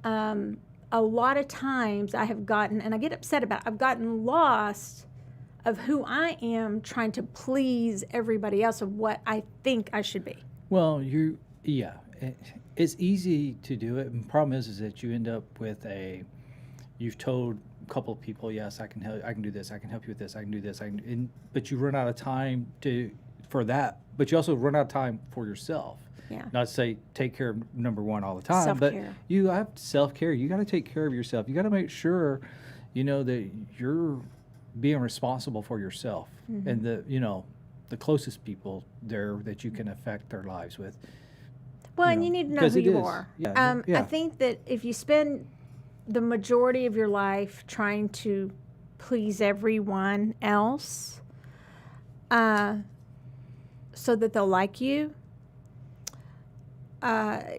S1: A lot of times I have gotten, and I get upset about it, I've gotten lost of who I am, trying to please everybody else of what I think I should be.
S2: Well, it's easy to do it. And the problem is that you end up with you've told a couple of people, yes, I can help, I can do this, I can help you with this, I can do this, but you run out of time for that, but you also run out of time for yourself.
S1: Yeah.
S2: Not to say take care of number one all the time,
S1: Self-care.
S2: but you have self-care. You got to take care of yourself. You got to make sure, that you're being responsible for yourself and the closest people there that you can affect their lives with.
S1: Well, and you need to know who you are.
S2: Yeah.
S1: I think that if you spend the majority of your life trying to please everyone else so that they'll like you,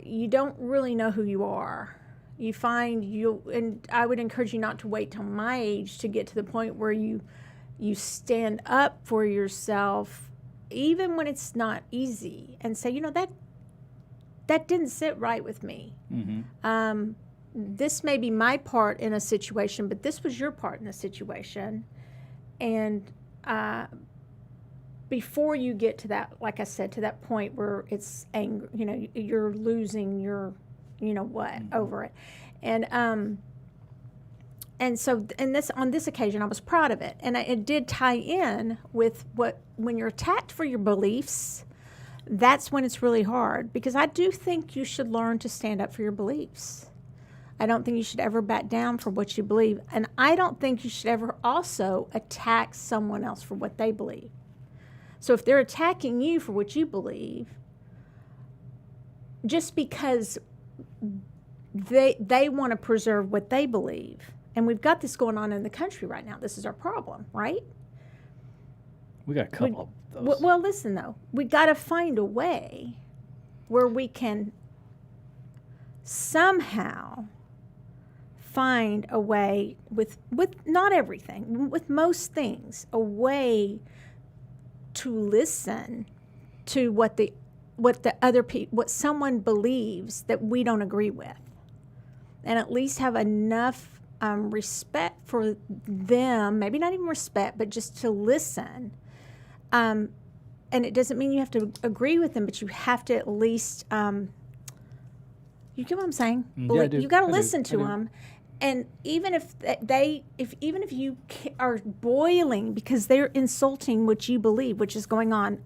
S1: you don't really know who you are. You find and I would encourage you not to wait till my age to get to the point where you stand up for yourself, even when it's not easy, and say, that didn't sit right with me. Mm-hmm. This may be my part in a situation, but this was your part in a situation. And before you get to that, like I said, to that point where it's anger, you're losing your, mm-hmm. over it. And so on this occasion, I was proud of it. And it did tie in with when you're attacked for your beliefs, that's when it's really hard, because I do think you should learn to stand up for your beliefs. I don't think you should ever back down for what you believe. And I don't think you should ever also attack someone else for what they believe. So if they're attacking you for what you believe, just because they want to preserve what they believe, and we've got this going on in the country right now. This is our problem, right?
S2: We got a couple of those.
S1: Well, listen, though. We got to find a way where we can somehow find a way with not everything, with most things, a way to listen to what someone believes that we don't agree with, and at least have enough respect for them, maybe not even respect, but just to listen. And it doesn't mean you have to agree with them, but you have to at least, you get what I'm saying?
S2: Yeah, I do.
S1: You got to
S2: I
S1: listen
S2: do.
S1: to them. And even if even if you are boiling because they're insulting what you believe, which is going on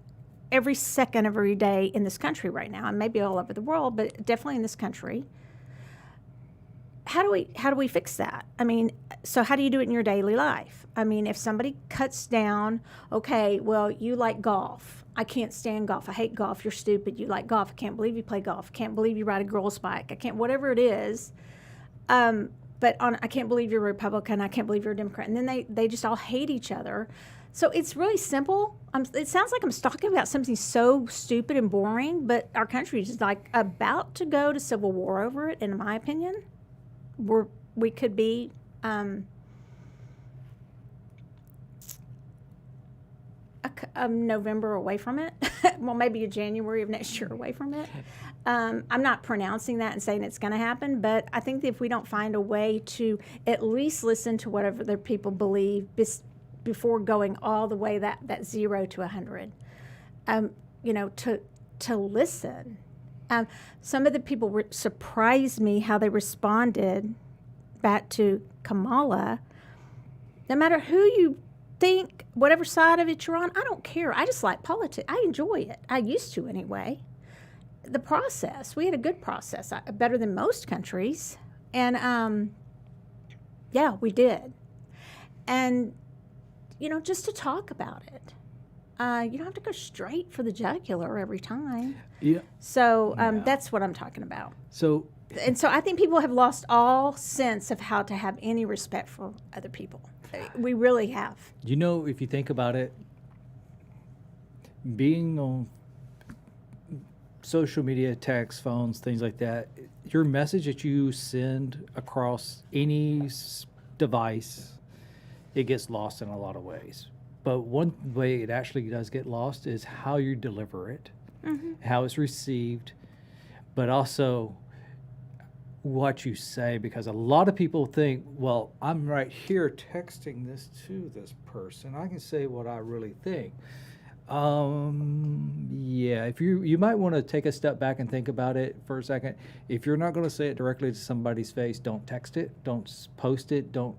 S1: every second of every day in this country right now, and maybe all over the world, but definitely in this country, how do we fix that? I mean, so how do you do it in your daily life? I mean, if somebody cuts down, okay, well, you like golf. I can't stand golf. I hate golf. You're stupid. You like golf. I can't believe you play golf. I can't believe you ride a girl's bike. I can't, whatever it is. But I can't believe you're a Republican. I can't believe you're a Democrat. And then they just all hate each other. So it's really simple. It sounds like I'm talking about something so stupid and boring, but our country is like about to go to civil war over it, in my opinion. We could be November away from it. Well, maybe a January of next year away from it. I'm not pronouncing that and saying it's going to happen, but I think that if we don't find a way to at least listen to whatever other people believe before going all the way that 0 to 100, to listen. Some of the people surprised me how they responded back to Kamala. No matter who you think, whatever side of it you're on, I don't care. I just like politics. I enjoy it. I used to anyway. The process, we had a good process, better than most countries. And yeah, we did. And, just to talk about it. You don't have to go straight for the jugular every time.
S2: Yeah.
S1: So that's what I'm talking about.
S2: So
S1: I think people have lost all sense of how to have any respect for other people. We really have.
S2: if you think about it, being on social media, text, phones, things like that, your message that you send across any device, it gets lost in a lot of ways. But one way it actually does get lost is how you deliver it, how it's received, but also what you say, because a lot of people think, well, I'm right here texting this to this person. I can say what I really think. Yeah, if you might want to take a step back and think about it for a second. If you're not going to say it directly to somebody's face, don't text it, don't post it, don't,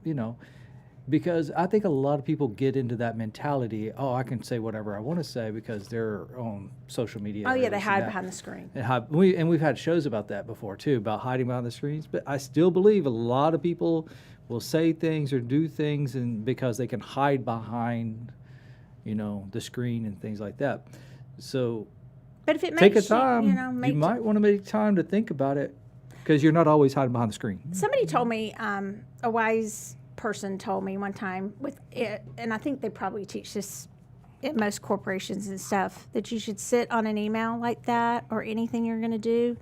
S2: because I think a lot of people get into that mentality, I can say whatever I want to say because they're on social media.
S1: Oh, yeah, they
S2: this
S1: hide
S2: and that.
S1: behind the screen.
S2: And we've had shows about that before, too, about hiding behind the screens. But I still believe a lot of people will say things or do things because they can hide behind, the screen and things like that. So
S1: but if it
S2: take a
S1: makes
S2: time.
S1: you
S2: might want to make time to think about it because you're not always hiding behind the screen.
S1: Somebody told me, a wise person told me one time with it, and I think they probably teach this at most corporations and stuff, that you should sit on an email like that or anything you're going to do.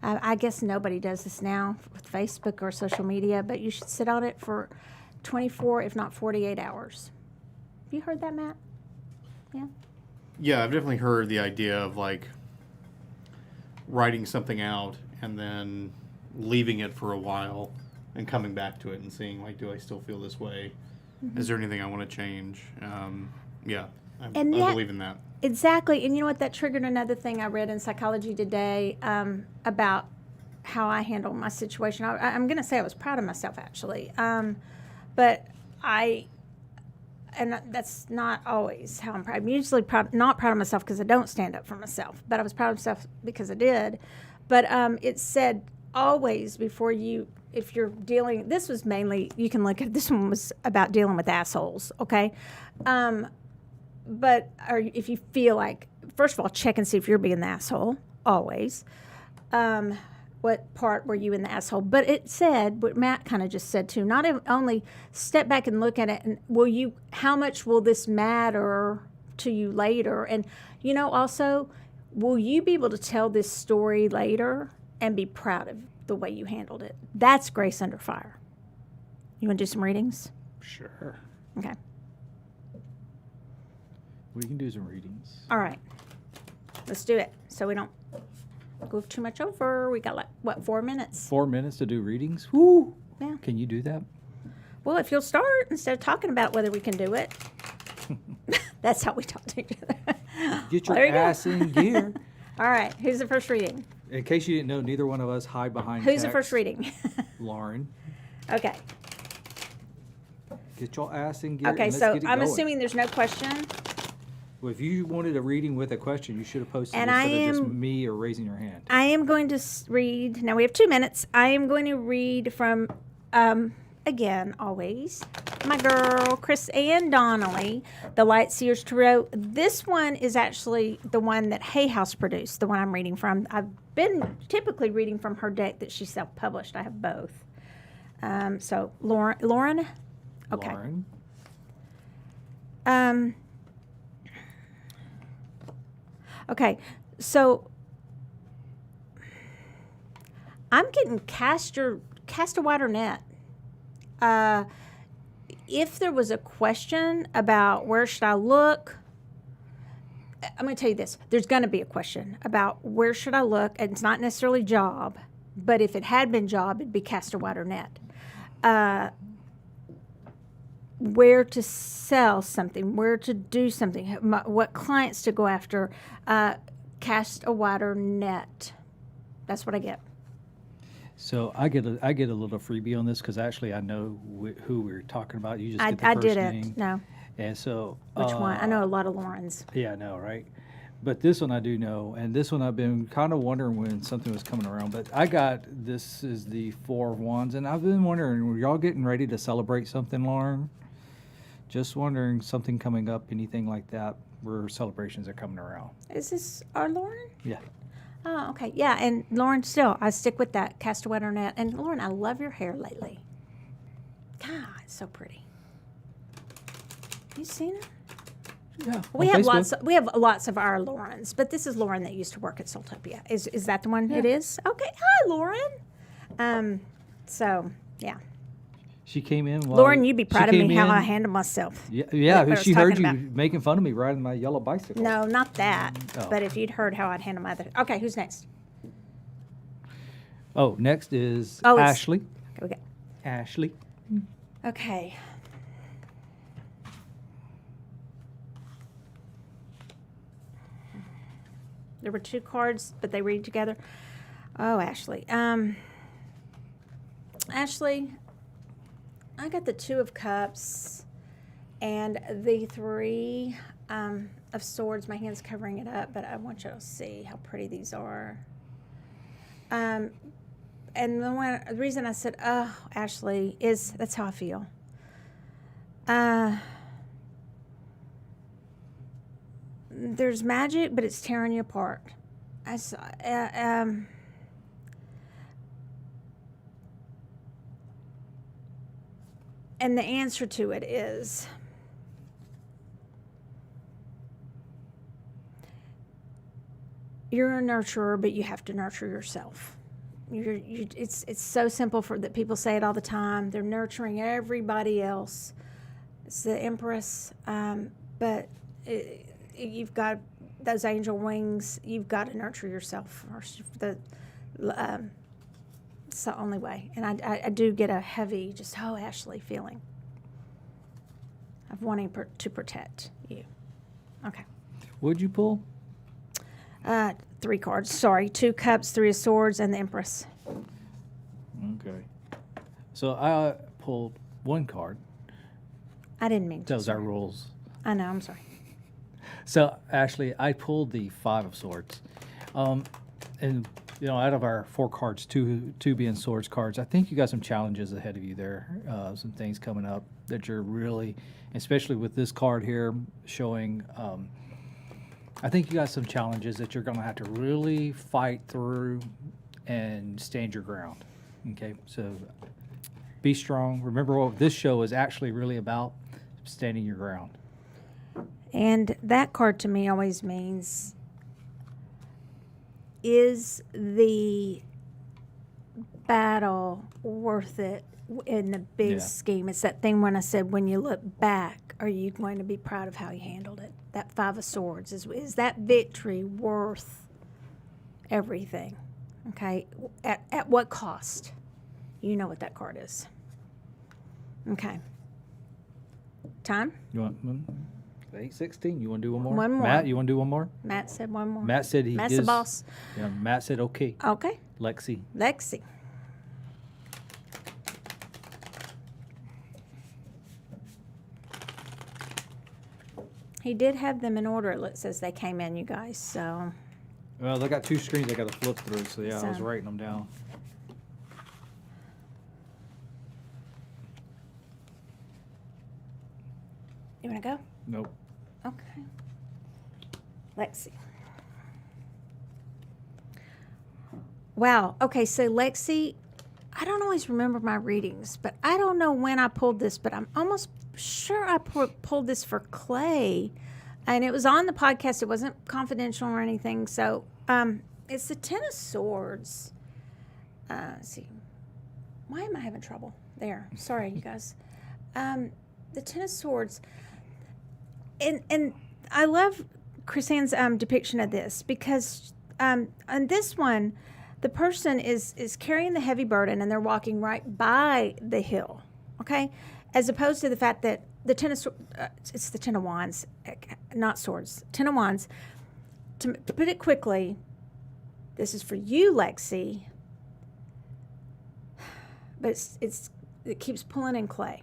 S1: I guess nobody does this now with Facebook or social media, but you should sit on it for 24, if not 48 hours. Have you heard that, Matt? Yeah.
S3: Yeah, I've definitely heard the idea of writing something out and then leaving it for a while and coming back to it and seeing, do I still feel this way? Mm-hmm. Is there anything I want to change? Yeah, I believe in that.
S1: Exactly. And you know what? That triggered another thing I read in Psychology Today about how I handle my situation. I'm going to say I was proud of myself, actually. But and that's not always how I'm proud. I'm usually not proud of myself because I don't stand up for myself. But I was proud of myself because I did. But it said always before if you're dealing, this was mainly, you can look at, this one was about dealing with assholes, okay? But if you feel like, first of all, check and see if you're being the asshole, always. What part were you in the asshole? But it said, what Matt kind of just said too, not only step back and look at it, and how much will this matter to you later? And, also, will you be able to tell this story later and be proud of the way you handled it? That's grace under fire. You want to do some readings?
S2: Sure.
S1: Okay.
S2: We can do some readings.
S1: All right. Let's do it so we don't go too much over. We got 4 minutes?
S2: 4 minutes to do readings? Woo!
S1: Yeah.
S2: Can you do that?
S1: Well, if you'll start instead of talking about whether we can do it. That's how we talk to each other.
S2: Get your ass in gear.
S1: All right. Who's the first reading?
S2: In case you didn't know, neither one of us hide behind
S1: Who's
S2: text.
S1: the first reading?
S2: Lauren.
S1: Okay.
S2: Get your ass in gear.
S1: Okay,
S2: and
S1: so
S2: let's get it
S1: I'm
S2: going.
S1: assuming there's no question.
S2: Well, if you wanted a reading with a question, you should have posted
S1: And
S2: it instead of just me or raising your hand.
S1: I am going to read. Now we have 2 minutes. I am going to read from, again, always, my girl, Chris Ann Donnelly, the Light Seers Tarot. This one is actually the one that Hay House produced, the one I'm reading from. I've been typically reading from her deck that she self-published. I have both. So, Lauren? Okay.
S2: Lauren?
S1: Okay, so I'm getting cast a wider net. If there was a question about where should I look, I'm going to tell you this. There's going to be a question about where should I look, and it's not necessarily job, but if it had been job, it'd be cast a wider net. Where to sell something, where to do something, what clients to go after, cast a wider net. That's what I get.
S2: So I get a little freebie on this because actually I know who we're talking about. You just get the
S1: I
S2: first
S1: didn't.
S2: name.
S1: No.
S2: And so
S1: Which one? I know a lot of Laurens.
S2: Yeah, I know, right? But this one I do know, and this one I've been kind of wondering when something was coming around. But I got this is the Four of Wands, and I've been wondering, were y'all getting ready to celebrate something, Lauren? Just wondering, something coming up, anything like that, where celebrations are coming around.
S1: Is this our Lauren?
S2: Yeah.
S1: Oh, okay. Yeah, and Lauren, still, I stick with that. Cast a wider net. And Lauren, I love your hair lately. God, it's so pretty. You seen it?
S2: Yeah.
S1: We
S2: on
S1: have
S2: Facebook.
S1: we have lots of our Laurens, but this is Lauren that used to work at Soultopia. Is that the one it is? Okay. Hi, Lauren. So yeah.
S2: She came in.
S1: Lauren, you'd be proud of
S2: she
S1: me
S2: came
S1: how
S2: in-
S1: I handle myself.
S2: Yeah,
S1: what I was
S2: she heard
S1: talking
S2: you
S1: about.
S2: making fun of me riding my yellow bicycle.
S1: No, not that.
S2: Oh.
S1: But if you'd heard how I'd handle my other. Okay, who's next?
S2: Oh, next is
S1: Oh, it's-
S2: Ashley.
S1: Okay, we got.
S2: Ashley.
S1: Okay. There were two cards, but they read together. Oh, Ashley. Ashley, I got the Two of Cups and the Three of Swords. My hand's covering it up, but I want you to see how pretty these are. And the reason I said, oh, Ashley, is that's how I feel. There's magic, but it's tearing you apart. And the answer to it is you're a nurturer, but you have to nurture yourself. It's so simple for that people say it all the time. They're nurturing everybody else. It's the Empress, but you've got those angel wings. You've got to nurture yourself first. It's the only way. And I do get a heavy, just Ashley feeling of wanting to protect you. Okay.
S2: What'd you pull?
S1: 3 cards. Sorry, 2 cups, 3 of swords, and the Empress.
S2: Okay. So I pulled 1 card.
S1: I didn't mean to.
S2: Those are rules.
S1: I know. I'm sorry.
S2: So Ashley, I pulled the 5 of Swords, and out of our 4 cards, two being Swords cards, I think you got some challenges ahead of you there. Some things coming up that you're really, especially with this card here showing. I think you got some challenges that you're going to have to really fight through and stand your ground. Okay, so be strong. Remember what this show is actually really about: standing your ground.
S1: And that card to me always means, is the battle worth it in the big scheme? It's that thing when I said, when you look back, are you going to be proud of how you handled it? That 5 of Swords, is that victory worth everything? Okay, at what cost? You know what that card is. Okay. Time?
S2: You want 8:16? You want to do one more?
S1: One more.
S2: Matt, you want to do one more?
S1: Matt said one more.
S2: Matt said
S1: Matt's the boss.
S2: Yeah, Matt said okay.
S1: Okay.
S2: Lexi.
S1: Lexi. He did have them in order. It says they came in, you guys. So
S2: Well, they got 2 screens I got to flip through, so yeah, I was
S1: So-
S2: writing them down.
S1: you want to go?
S2: Nope.
S1: Okay. Lexi. Wow. Okay, so Lexi, I don't always remember my readings, but I don't know when I pulled this, but I'm almost sure I pulled this for Clay, and it was on the podcast. It wasn't confidential or anything. So it's the 10 of Swords. Let's see. Why am I having trouble? There. Sorry, you guys. The 10 of Swords. And I love Chris Ann's depiction of this, because on this one, the person is carrying the heavy burden and they're walking right by the hill, okay? As opposed to the fact that the it's the Ten of Wands, not swords, Ten of Wands. To put it quickly, this is for you, Lexi, but it keeps pulling in clay.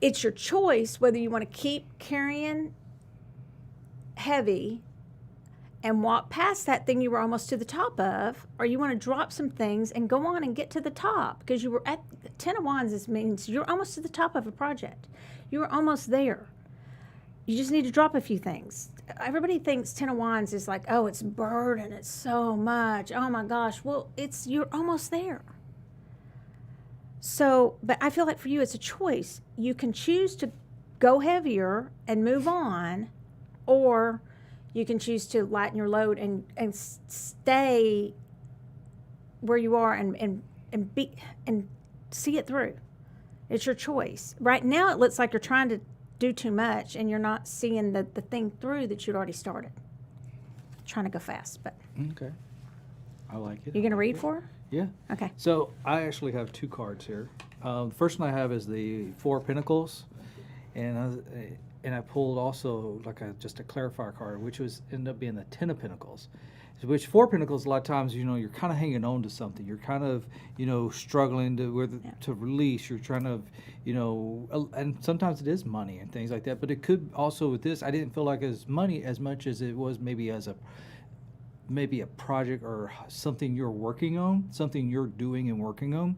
S1: It's your choice whether you want to keep carrying heavy and walk past that thing you were almost to the top of, or you want to drop some things and go on and get to the top, because you were at the Ten of Wands. This means you're almost to the top of a project. You were almost there. You just need to drop a few things. Everybody thinks Ten of Wands is like, oh, it's burden, it's so much. Oh my gosh. Well, you're almost there. So, but I feel like for you, it's a choice. You can choose to go heavier and move on, or you can choose to lighten your load and stay where you are and see it through. It's your choice. Right now, it looks like you're trying to do too much and you're not seeing the thing through that you'd already started. Trying to go fast, but.
S2: Okay. I like it.
S1: You going to read for her?
S2: Yeah.
S1: Okay.
S2: So I actually have 2 cards here. The first one I have is the 4 of Pentacles, and I pulled also like just a clarifier card, which ended up being the 10 of Pentacles. Which 4 Pentacles, a lot of times, you're kind of hanging on to something. You're kind of, struggling to release. You're trying to, and sometimes it is money and things like that. But it could also, with this, I didn't feel like it was money as much as it was maybe a project or something you're working on, something you're doing and working on.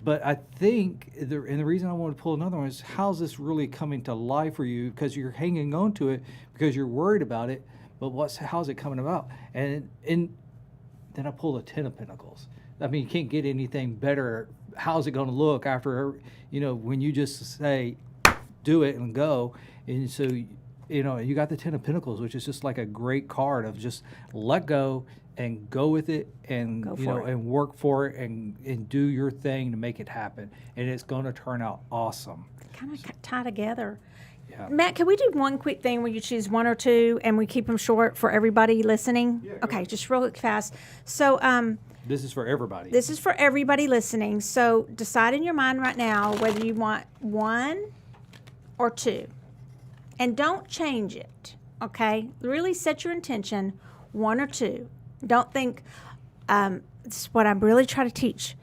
S2: But I think, and the reason I want to pull another one is, how's this really coming to life for you? Because you're hanging on to it because you're worried about it. But how's it coming about? And then I pull the 10 of Pentacles. I mean, you can't get anything better. How's it going to look after, when you just say, do it and go. And so, you got the 10 of Pentacles, which is just like a great card of just let go and go with it and, and work for it and do your thing to make it happen. And it's going to turn out awesome.
S1: Kind of tie together.
S2: Yeah.
S1: Matt, can we do one quick thing where you choose 1 or 2 and we keep them short for everybody listening?
S3: Yeah,
S1: okay, just real fast. So
S2: this is for everybody.
S1: This is for everybody listening. So decide in your mind right now whether you want 1 or 2. And don't change it, okay? Really set your intention, 1 or 2. Don't think, this is what I really try to teach.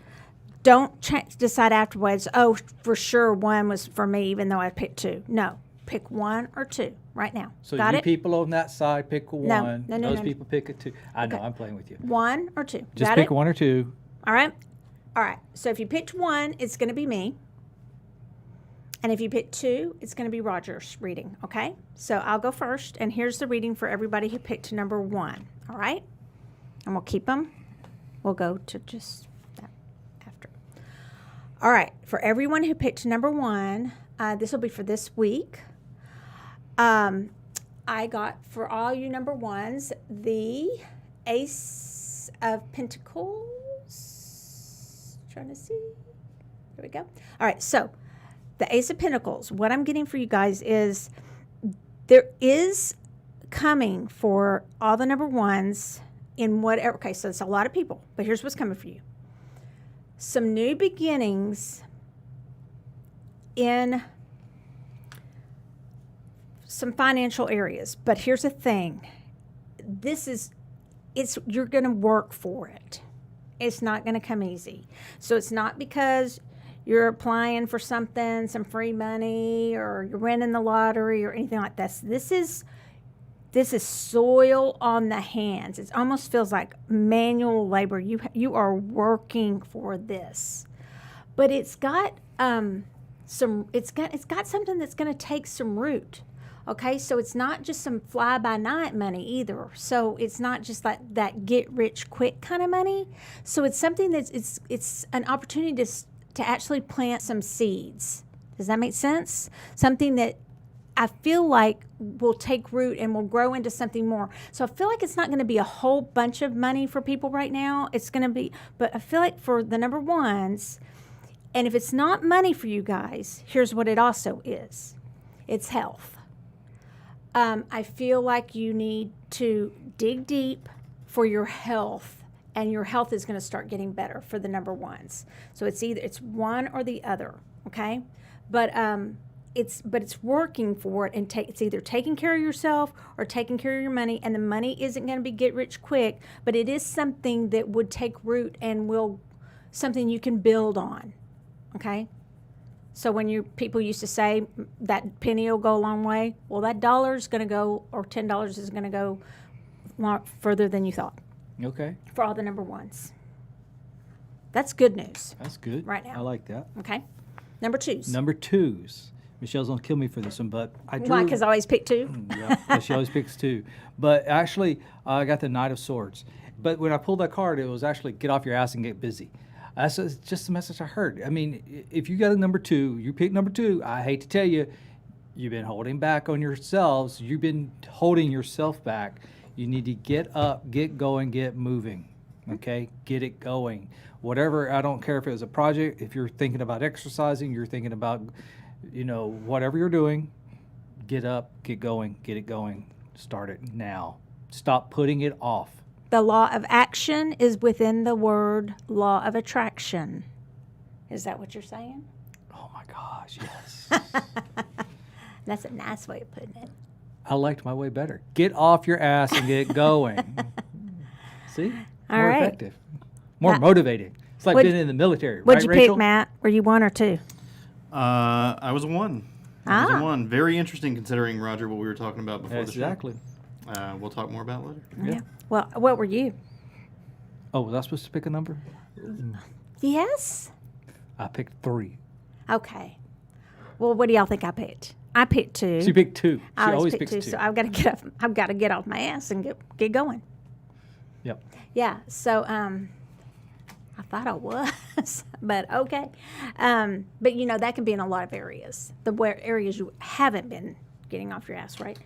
S1: Don't decide afterwards, oh, for sure 1 was for me even though I picked 2. No. Pick 1 or 2 right now.
S2: So
S1: Got
S2: you
S1: it?
S2: people on that side pick 1.
S1: No,
S2: Those people pick a 2. I know,
S1: Okay.
S2: I'm playing with you.
S1: 1 or 2.
S2: Just
S1: Got
S2: pick
S1: it?
S2: 1 or 2.
S1: All right. All right. So if you picked 1, it's going to be me. And if you pick 2, it's going to be Roger's reading. Okay. So I'll go first. And here's the reading for everybody who picked number 1. All right. And we'll keep them. We'll go to just that after. All right. For everyone who picked number 1, this will be for this week. I got, for all you number 1s, the Ace of Pentacles. Trying to see. There we go. All right, so the Ace of Pentacles. What I'm getting for you guys is there is coming for all the number 1s in whatever. Okay, so it's a lot of people, but here's what's coming for you. Some new beginnings in some financial areas. But here's the thing. You're going to work for it. It's not going to come easy. So it's not because you're applying for something, some free money, or you're winning the lottery or anything like that. This is soil on the hands. It almost feels like manual labor. You are working for this. But it's got it's got something that's going to take some root. Okay, so it's not just some fly-by-night money either. So it's not just like that get-rich-quick kind of money. So it's something that's it's an opportunity to actually plant some seeds. Does that make sense? Something that I feel like will take root and will grow into something more. So I feel like it's not going to be a whole bunch of money for people right now. It's going to be, but I feel like for the number 1s, and if it's not money for you guys, here's what it also is. It's health. I feel like you need to dig deep for your health, and your health is going to start getting better for the number ones. So it's one or the other, okay? But it's working for it, and it's either taking care of yourself or taking care of your money, and the money isn't going to be get rich quick, but it is something that would take root and something you can build on, okay? So when people used to say that penny will go a long way, well, that $1 is going to go, or $10 is going to go further than you thought.
S2: Okay.
S1: For all the number ones. That's good news.
S2: That's good.
S1: Right now.
S2: I like that.
S1: Okay. Number twos.
S2: Number twos. Michelle's going to kill me for this one, but I drew...
S1: Why? Because I always pick two?
S2: Yeah, she always picks two. But actually, I got the Knight of Swords. But when I pulled that card, it was actually get off your ass and get busy. That's just the message I heard. I mean, if you got a number two, you pick number two, I hate to tell you, you've been holding back on yourselves. You've been holding yourself back. You need to get up, get going, get moving. Okay? Get it going. Whatever, I don't care if it was a project, if you're thinking about exercising, you're thinking about, whatever you're doing, get up, get going, get it going. Start it now. Stop putting it off.
S1: The law of action is within the word law of attraction. Is that what you're saying?
S2: Oh my gosh, yes.
S1: That's a nice way of putting it.
S2: I liked my way better. Get off your ass and get going. See?
S1: All
S2: More
S1: right.
S2: effective. More motivating. It's like being in the military,
S1: What'd
S2: right,
S1: you
S2: Rachel?
S1: pick, Matt? Were you 1 or 2?
S3: I was a 1. I was
S1: Ah.
S3: a 1. Very interesting considering, Roger, what we were talking about before the show.
S2: Exactly.
S3: We'll talk more about it later.
S1: Yeah. Well, what were you?
S2: Oh, was I supposed to pick a number?
S1: Yes.
S2: I picked 3.
S1: Okay. Well, what do y'all think I picked? I picked 2.
S2: She picked 2. She
S1: I
S2: always
S1: pick
S2: picks 2.
S1: So I've got to get off my ass and get going.
S2: Yep.
S1: Yeah. So I thought I was, but okay. But that can be in a lot of areas. Areas you haven't been getting off your ass, right?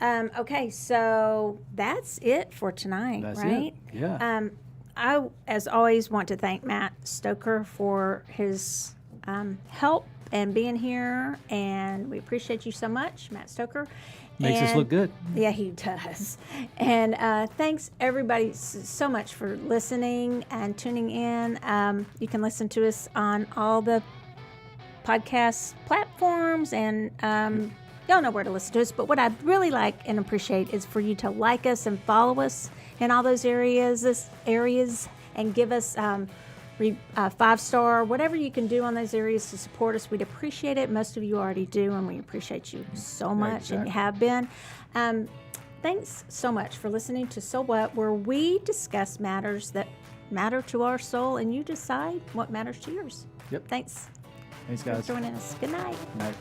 S1: Okay. So that's it for tonight,
S2: That's
S1: right?
S2: it. Yeah.
S1: I, as always, want to thank Matt Stoker for his help and being here, and we appreciate you so much, Matt Stoker.
S2: Makes us look good.
S1: Yeah, he does. And thanks, everybody, so much for listening and tuning in. You can listen to us on all the podcast platforms, and y'all know where to listen to us. But what I'd really like and appreciate is for you to like us and follow us in all those areas, and give us 5-star, whatever you can do on those areas to support us. We'd appreciate it. Most of you already do, and we appreciate you so much, and you have been. Thanks so much for listening to SoulWhat, where we discuss matters that matter to our soul, and you decide what matters to yours.
S2: Yep.
S1: Thanks
S2: Thanks,
S1: for
S2: guys.
S1: joining us. Good night.
S2: Night.